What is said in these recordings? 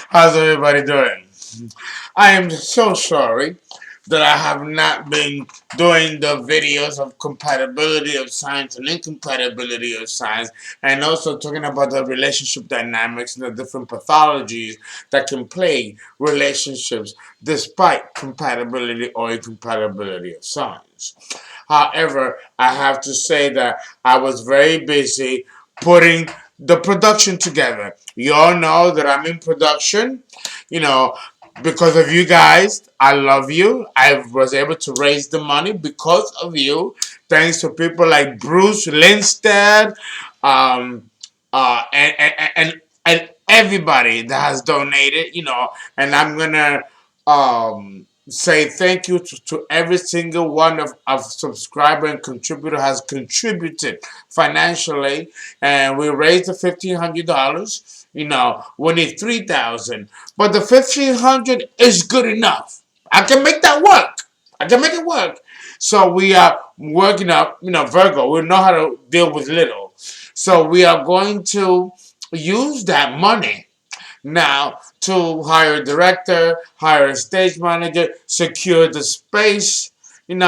How's everybody doing? I am so sorry that I have not been doing the videos of compatibility of science and incompatibility of science, and also talking about the relationship dynamics and the different pathologies that can plague relationships despite compatibility or incompatibility of science. However, I have to say that I was very busy putting the production together. You all know that I'm in production, you know, because of you guys. I love you. I was able to raise the money because of you, thanks to people like Bruce Lindstedt, um, and everybody that has donated, and I'm gonna say thank you to every single one of subscriber and contributor has contributed financially, and we raised the $1,500. We need 3,000, but the 1,500 is good enough. I can make that work. I can make it work. So we are working up, Virgo. We know how to deal with little. So we are going to use that money now to hire a director, hire a stage manager, secure the space, and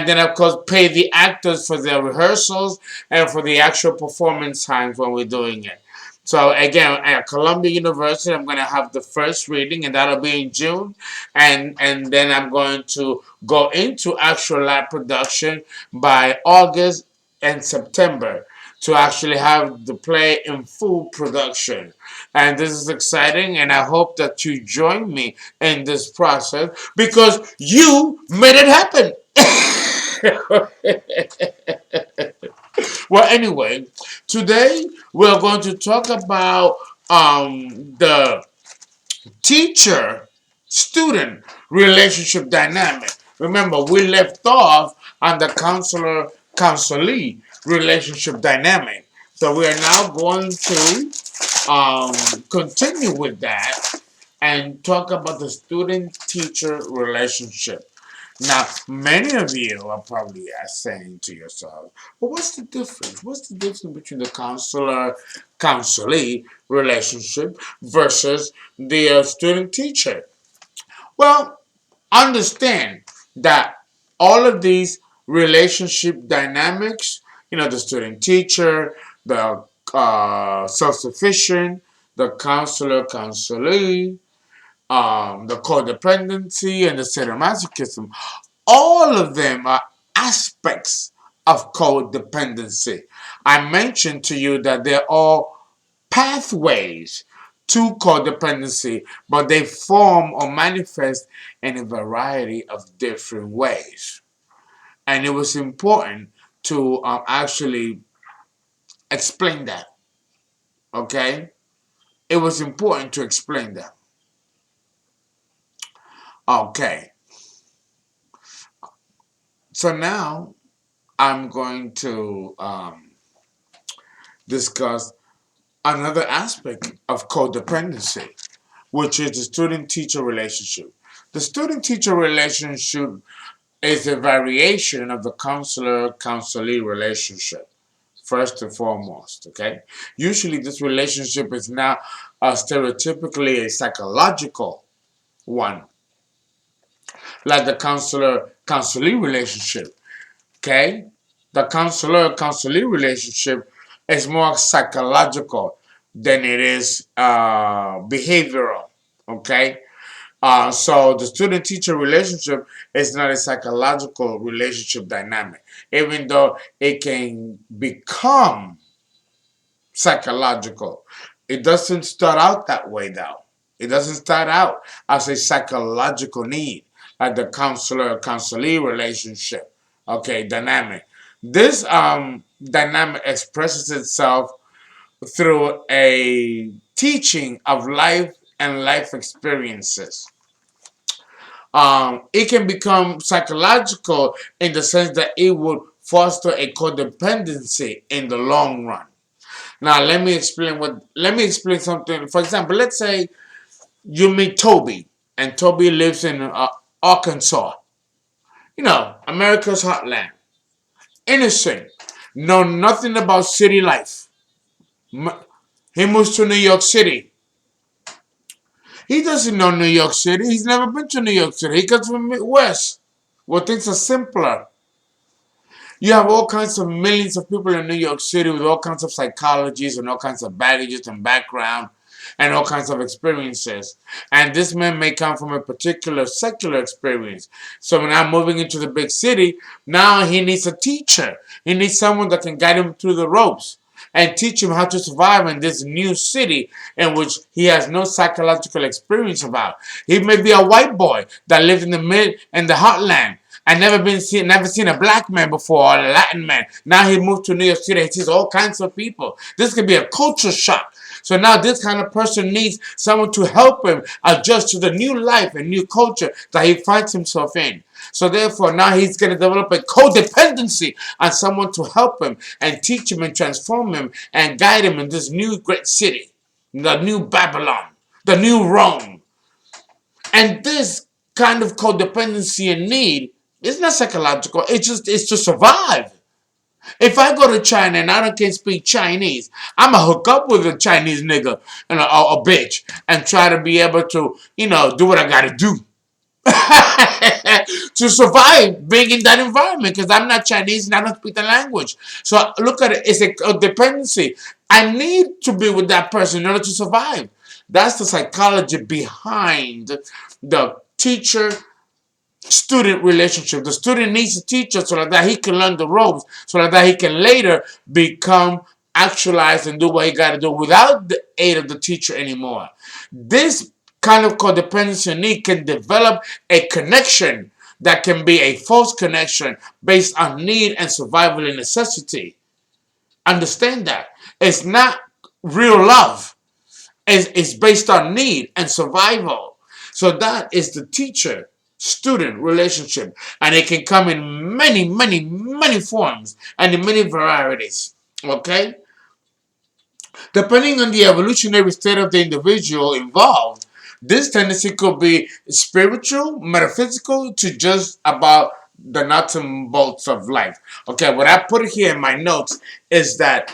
then of course pay the actors for their rehearsals and for the actual performance times when we're doing it. So again, at Columbia University, I'm going to have the first reading, and that'll be in June, and then I'm going to go into actual live production by August and September to actually have the play in full production. And this is exciting, and I hope that you join me in this process because you made it happen. Well, anyway, today we're going to talk about the teacher student relationship dynamic. Remember, we left off on the counselor counselee relationship dynamic. So we are now going to continue with that and talk about the student teacher relationship. Now, many of you are probably saying to yourself, well, what's the difference? What's the difference between the counselor counselee relationship versus the student teacher? Well, understand that all of these relationship dynamics, the student teacher, the self sufficient, the counselor counselee, the codependency, and the sadomasochism, all of them are aspects of codependency. I mentioned to you that they're all pathways to codependency, but they form or manifest in a variety of different ways. And it was important to actually explain that. Okay? It was important to explain that. Okay. So now I'm going to discuss another aspect of codependency, which is the student-teacher relationship. The student-teacher relationship is a variation of the counselor-counselee relationship, first and foremost, okay? Usually this relationship is now stereotypically a psychological one, like the counselor-counselee relationship, okay? The counselor-counselee relationship is more psychological than it is behavioral, okay? So the student-teacher relationship is not a psychological relationship dynamic, even though it can become psychological. It doesn't start out that way, though. It doesn't start out as a psychological need, like the counselor-counselee relationship, okay, dynamic. This dynamic expresses itself through a teaching of life and life experiences. It can become psychological in the sense that it would foster a codependency in the long run. Now, let me explain something. For example, let's say you meet Toby, and Toby lives in Arkansas, America's heartland. innocent, know nothing about city life. He moves to New York City. He doesn't know New York City. He's never been to New York City. He comes from the Midwest, where things are simpler. You have all kinds of millions of people in New York City with all kinds of psychologies and all kinds of baggages and background and all kinds of experiences. And this man may come from a particular secular experience. So now moving into the big city, now he needs a teacher. He needs someone that can guide him through the ropes and teach him how to survive in this new city in which he has no psychological experience about. He may be a white boy that lived in the heartland. I never seen a black man before or a Latin man. Now he moved to New York City. He sees all kinds of people. This could be a culture shock. So now this kind of person needs someone to help him adjust to the new life and new culture that he finds himself in. So therefore, now he's going to develop a codependency on someone to help him and teach him and transform him and guide him in this new great city, the new Babylon, the new Rome. And this kind of codependency and need is not psychological. It's to survive. If I go to China and I can't speak Chinese, I'm going to hook up with a Chinese nigga and a bitch and try to be able to, do what I got to do to survive being in that environment because I'm not Chinese and I don't speak the language. So look at it. It's a dependency. I need to be with that person in order to survive. That's the psychology behind the teacher student relationship. The student needs a teacher so that he can learn the ropes, so that he can later become actualized and do what he got to do without the aid of the teacher anymore. This kind of codependency need can develop a connection that can be a false connection based on need and survival and necessity. Understand that. It's not real love. It's based on need and survival. So that is the teacher student relationship, and it can come in many, many, many forms and in many varieties. Okay, depending on the evolutionary state of the individual involved, this tendency could be spiritual, metaphysical, to just about the nuts and bolts of life. Okay, what I put here in my notes is that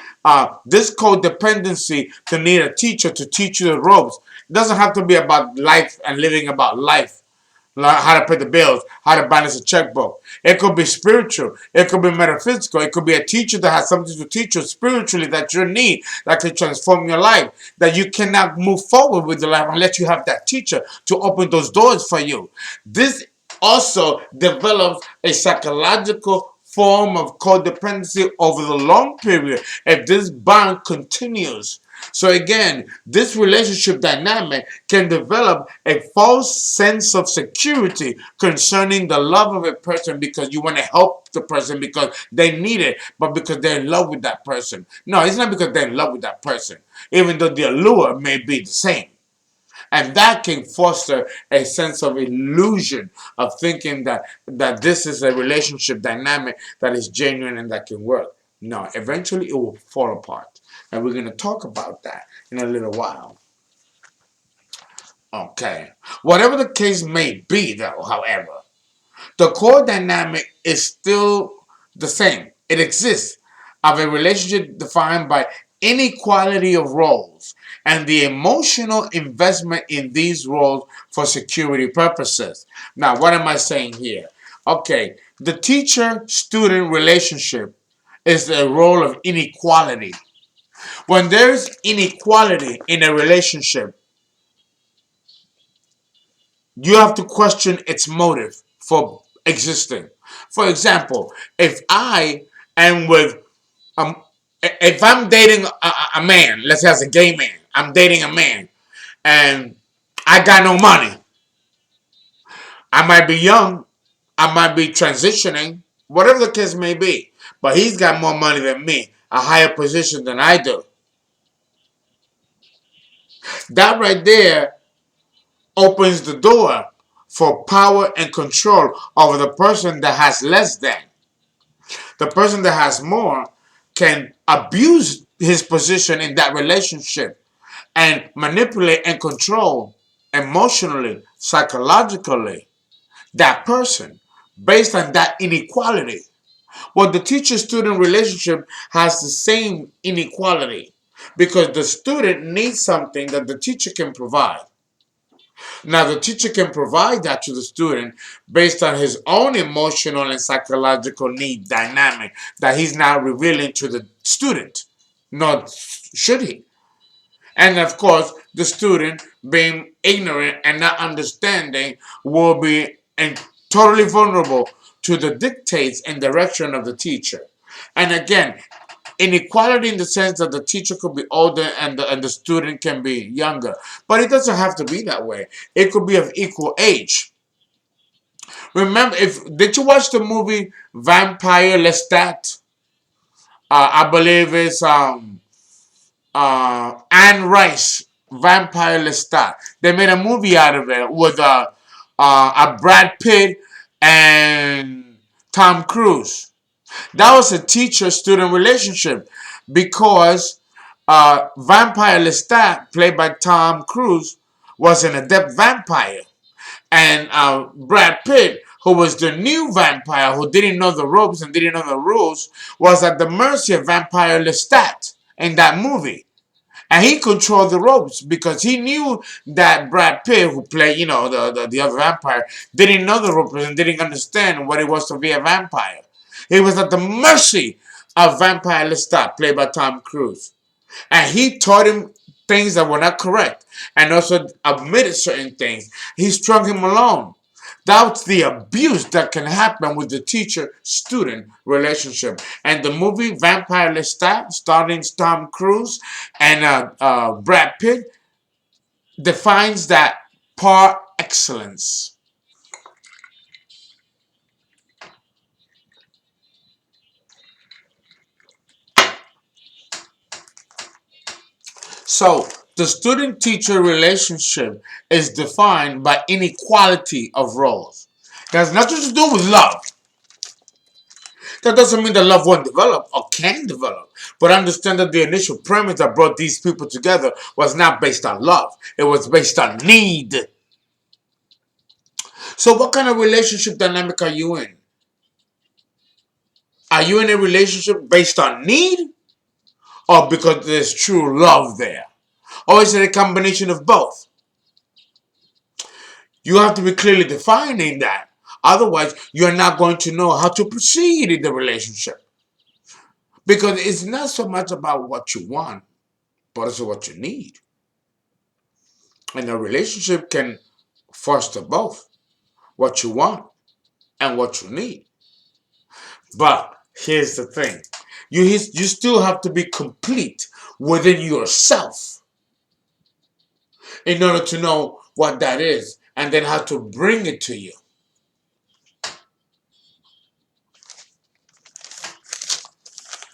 this codependency to need a teacher to teach you the ropes, it doesn't have to be about life and living about life, how to pay the bills, how to balance a checkbook. It could be spiritual. It could be metaphysical. It could be a teacher that has something to teach you spiritually that you need, that can transform your life, that you cannot move forward with your life unless you have that teacher to open those doors for you. This also develops a psychological form of codependency over the long period if this bond continues. So again, this relationship dynamic can develop a false sense of security concerning the love of a person because you want to help the person because they need it, but because they're in love with that person. No, it's not because they're in love with that person, even though the allure may be the same. And that can foster a sense of illusion of thinking that this is a relationship dynamic that is genuine and that can work. No, eventually it will fall apart. And we're going to talk about that in a little while. Okay. Whatever the case may be, though, however, the core dynamic is still the same. It exists of a relationship defined by inequality of roles and the emotional investment in these roles for security purposes. Now, what am I saying here? Okay, the teacher-student relationship is a role of inequality. When there's inequality in a relationship, you have to question its motive for existing. For example, if I am with, if I'm dating a man, let's say as a gay man, I'm dating a man, and I got no money. I might be young, I might be transitioning, whatever the case may be, but he's got more money than me, a higher position than I do. That right there opens the door for power and control over the person that has less than. The person that has more can abuse his position in that relationship and manipulate and control emotionally, psychologically that person based on that inequality. Well, the teacher-student relationship has the same inequality because the student needs something that the teacher can provide. Now, the teacher can provide that to the student based on his own emotional and psychological need dynamic that he's now revealing to the student. Nor should he. And of course, the student, being ignorant and not understanding, will be totally vulnerable to the dictates and direction of the teacher. And again, inequality in the sense that the teacher could be older and the student can be younger. But it doesn't have to be that way. It could be of equal age. Remember, if did you watch the movie Vampire Lestat? I believe it's Anne Rice, Vampire Lestat. They made a movie out of it with a Brad Pitt and Tom Cruise. That was a teacher-student relationship because Vampire Lestat, played by Tom Cruise, was an adept vampire. And Brad Pitt, who was the new vampire, who didn't know the ropes and didn't know the rules, was at the mercy of Vampire Lestat in that movie. And he controlled the ropes because he knew that Brad Pitt, who played, the other vampire, didn't know the ropes and didn't understand what it was to be a vampire. He was at the mercy of Vampire Lestat, played by Tom Cruise. And he taught him things that were not correct and also admitted certain things. He strung him along. That's the abuse that can happen with the teacher-student relationship. And the movie Vampire Lestat, starring Tom Cruise and Brad Pitt, defines that par excellence. So, the student-teacher relationship is defined by inequality of roles. It has nothing to do with love. That doesn't mean that love won't develop or can develop. But understand that the initial premise that brought these people together was not based on love. It was based on need. So what kind of relationship dynamic are you in? Are you in a relationship based on need or because there's true love there? Or is it a combination of both? You have to be clearly defining that. Otherwise, you're not going to know how to proceed in the relationship. Because it's not so much about what you want, but also what you need. And a relationship can foster both what you want and what you need. But here's the thing. You still have to be complete within yourself in order to know what that is and then how to bring it to you.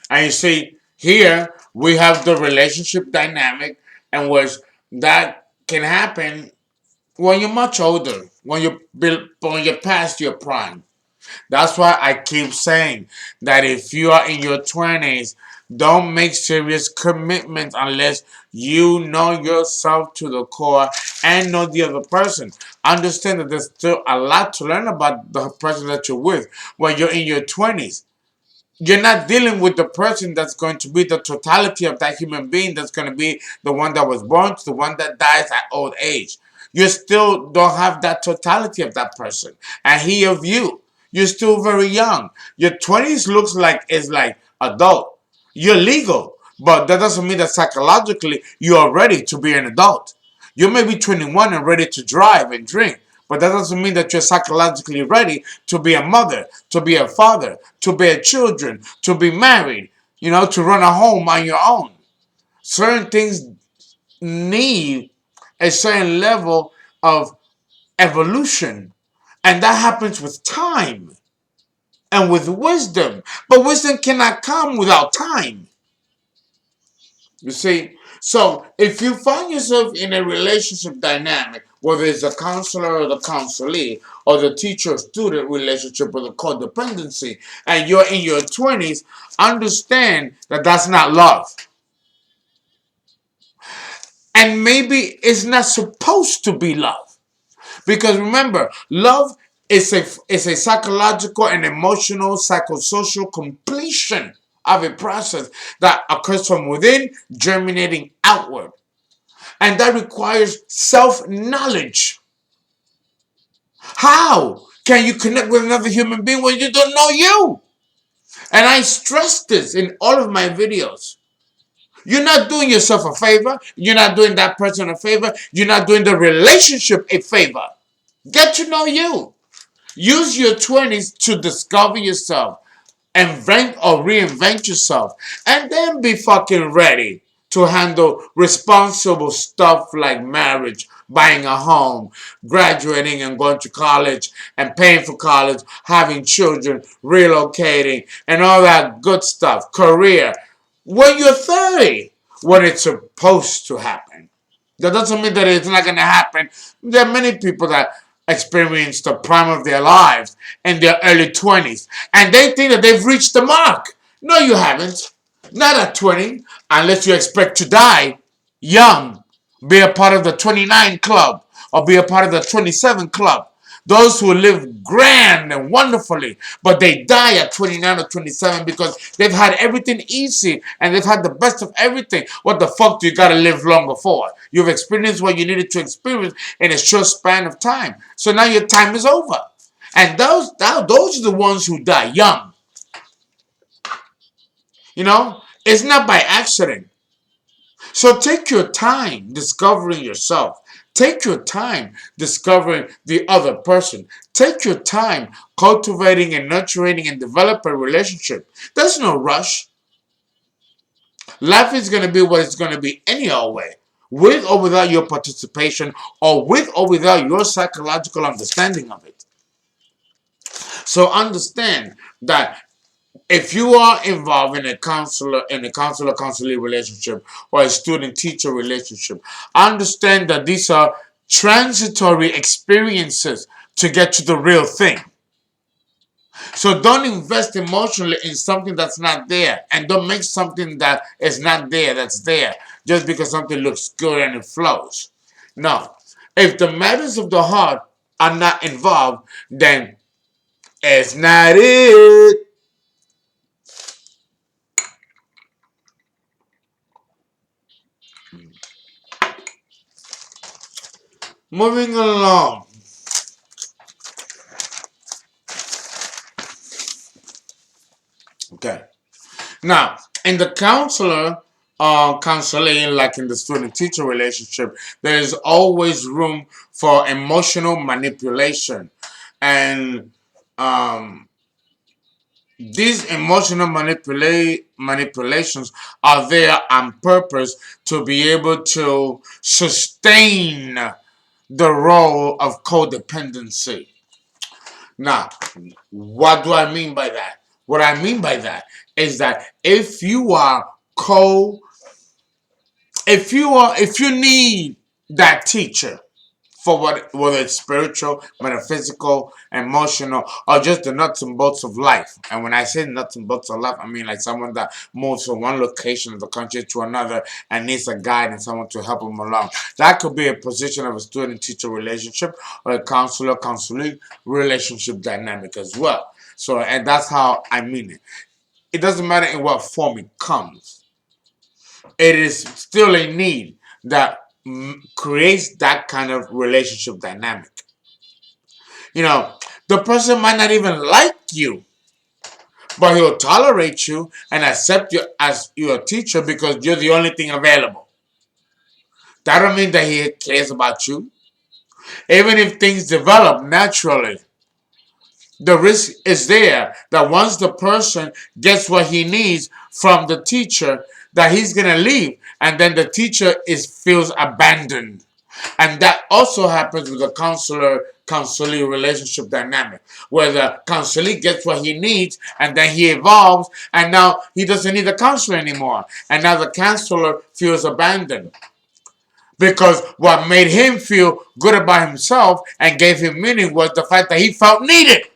And you see, here we have the relationship dynamic and which that can happen when you're much older, when you're past your prime. That's why I keep saying that if you are in your 20s, don't make serious commitments unless you know yourself to the core and know the other person. Understand that there's still a lot to learn about the person that you're with when you're in your 20s. You're not dealing with the person that's going to be the totality of that human being, that's going to be the one that was born to the one that dies at old age. You still don't have that totality of that person and he of you. You're still very young. Your 20s looks like is like adult. You're legal, but that doesn't mean that psychologically you are ready to be an adult. You may be 21 and ready to drive and drink, but that doesn't mean that you're psychologically ready to be a mother, to be a father, to bear children, to be married, to run a home on your own. Certain things need a certain level of evolution, and that happens with time and with wisdom. But wisdom cannot come without time. You see? So if you find yourself in a relationship dynamic, whether it's the counselor or the counselee, or the teacher-student relationship or the codependency, and you're in your 20s, understand that that's not love. And maybe it's not supposed to be love. Because remember, love It's a psychological and emotional psychosocial completion of a process that occurs from within, germinating outward. And that requires self-knowledge. How can you connect with another human being when you don't know you? And I stress this in all of my videos. You're not doing yourself a favor. You're not doing that person a favor. You're not doing the relationship a favor. Get to know you. Use your 20s to discover yourself, invent or reinvent yourself, and then be fucking ready to handle responsible stuff like marriage, buying a home, graduating and going to college and paying for college, having children, relocating, and all that good stuff. Career. When you're 30, when it's supposed to happen. That doesn't mean that it's not going to happen. There are many people that experience the prime of their lives in their early 20s, and they think that they've reached the mark. No, you haven't. Not at 20, unless you expect to die young. Be a part of the 29 club or be a part of the 27 club. Those who live grand and wonderfully, but they die at 29 or 27 because they've had everything easy and they've had the best of everything. What the fuck do you gotta live longer for? You've experienced what you needed to experience in a short span of time. So now your time is over. And those are the ones who die young. You know, it's not by accident. So take your time discovering yourself. Take your time discovering the other person. Take your time cultivating and nurturing and developing a relationship. There's no rush. Life is going to be what it's going to be anyhow way. With or without your participation, or with or without your psychological understanding of it. So understand that if you are involved in a counselor-counselee relationship or a student-teacher relationship, understand that these are transitory experiences to get to the real thing. So don't invest emotionally in something that's not there, and don't make something that is not there that's there just because something looks good and it flows. No. If the matters of the heart are not involved, then it's not it. Moving along. Okay. Now, in the counseling, like in the student-teacher relationship, there is always room for emotional manipulation. And these emotional manipulations are there on purpose to be able to sustain the role of codependency. Now, what do I mean by that? What I mean by that is that if you need that teacher for whether it's spiritual, metaphysical, emotional, or just the nuts and bolts of life. And when I say nuts and bolts of life, I mean like someone that moves from one location of the country to another and needs a guide and someone to help them along. That could be a position of a student-teacher relationship or a counselor-counselee relationship dynamic as well. So, and that's how I mean it. It doesn't matter in what form it comes. It is still a need that creates that kind of relationship dynamic. You know, the person might not even like you, but he'll tolerate you and accept you as your teacher because you're the only thing available. That don't mean that he cares about you. Even if things develop naturally, the risk is there that once the person gets what he needs from the teacher, that he's going to leave, and then the teacher feels abandoned. And that also happens with the counselor-counselee relationship dynamic, where the counselee gets what he needs, and then he evolves, and now he doesn't need the counselor anymore. And now the counselor feels abandoned. Because what made him feel good about himself and gave him meaning was the fact that he felt needed.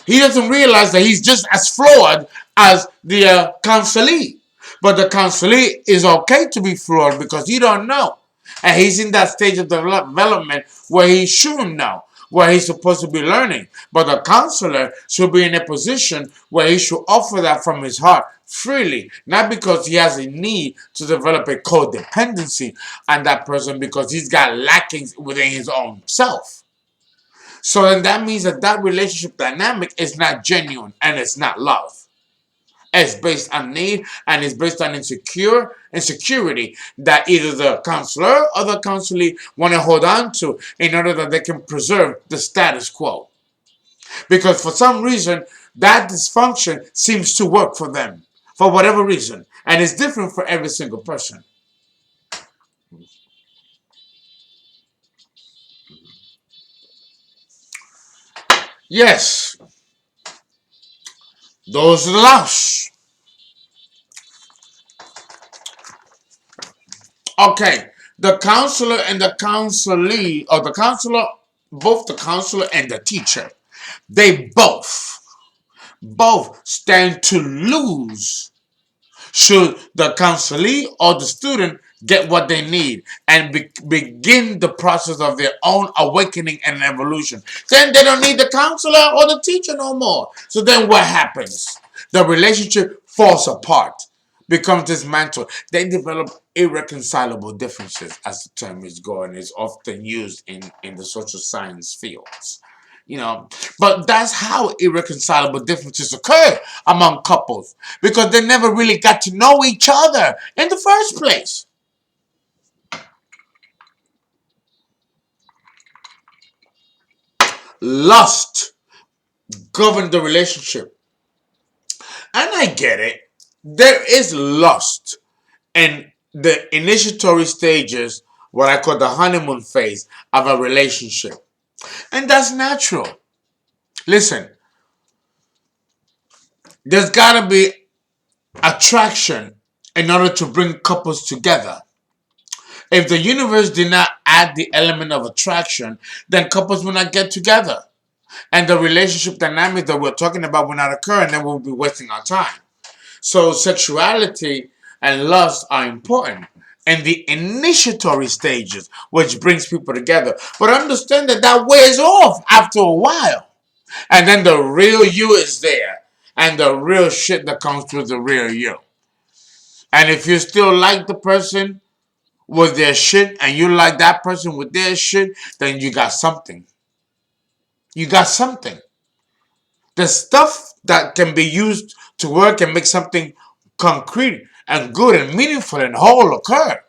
He doesn't realize that he's just as flawed as the counselee. But the counselee is okay to be flawed because he don't know. And he's in that stage of development where he shouldn't know. where he's supposed to be learning. But the counselor should be in a position where he should offer that from his heart freely, not because he has a need to develop a codependency on that person because he's got lackings within his own self. So then that means that that relationship dynamic is not genuine and it's not love. It's based on need and it's based on insecurity that either the counselor or the counselee want to hold on to in order that they can preserve the status quo. Because for some reason, that dysfunction seems to work for them, for whatever reason. And it's different for every single person. Yes, those are the laws. Okay, the counselor and the counselee, or the counselor, both the counselor and the teacher, they both stand to lose should the counselee or the student get what they need and begin the process of their own awakening and evolution. Then they don't need the counselor or the teacher no more. So then what happens? The relationship falls apart, becomes dismantled. They develop irreconcilable differences, as the term is going, is often used in the social science fields. You know, but that's how irreconcilable differences occur among couples because they never really got to know each other in the first place. Lust governed the relationship. And I get it. There is lust in the initiatory stages, what I call the honeymoon phase of a relationship. And that's natural. Listen, there's got to be attraction in order to bring couples together. If the universe did not add the element of attraction, then couples will not get together. And the relationship dynamic that we're talking about will not occur, and then we'll be wasting our time. So sexuality and lust are important in the initiatory stages, which brings people together. But understand that that wears off after a while. And then the real you is there. And the real shit that comes with the real you. And if you still like the person with their shit and you like that person with their shit, then you got something. You got something. The stuff that can be used to work and make something concrete and good and meaningful and whole occur.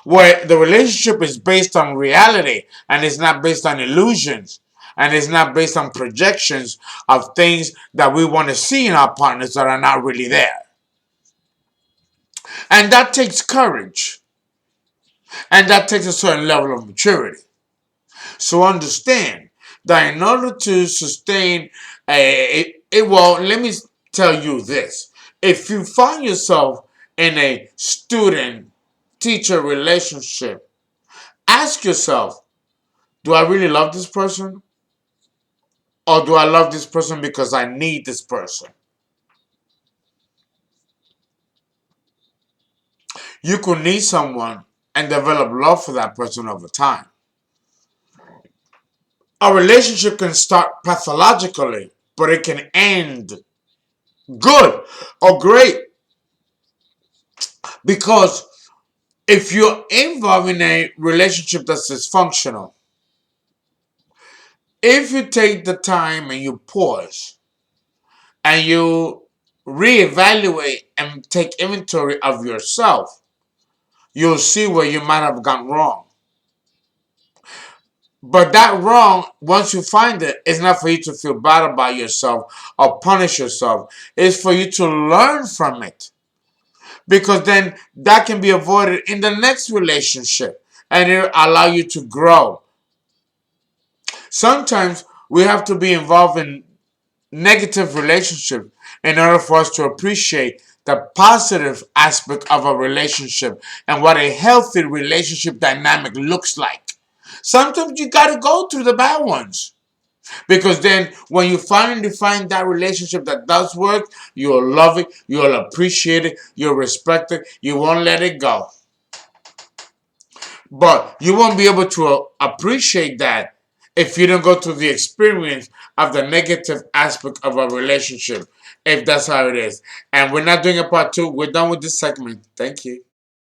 Where the relationship is based on reality and it's not based on illusions and it's not based on projections of things that we want to see in our partners that are not really there. And that takes courage. And that takes a certain level of maturity. So understand that in order to sustain well, let me tell you this. If you find yourself in a student-teacher relationship, ask yourself, do I really love this person? Or do I love this person because I need this person? You could need someone and develop love for that person over time. A relationship can start pathologically, but it can end good or great. Because if you're involved in a relationship that's dysfunctional, if you take the time and you pause and you reevaluate and take inventory of yourself, you'll see where you might have gone wrong. But that wrong, once you find it, it's not for you to feel bad about yourself or punish yourself. It's for you to learn from it. Because then that can be avoided in the next relationship and it'll allow you to grow. Sometimes we have to be involved in negative relationships in order for us to appreciate the positive aspect of a relationship and what a healthy relationship dynamic looks like. Sometimes you got to go through the bad ones. Because then when you finally find that relationship that does work, you'll love it, you'll appreciate it, you'll respect it, you won't let it go. But you won't be able to appreciate that if you don't go through the experience of the negative aspect of a relationship, if that's how it is. And we're not doing a part two. We're done with this segment. Thank you.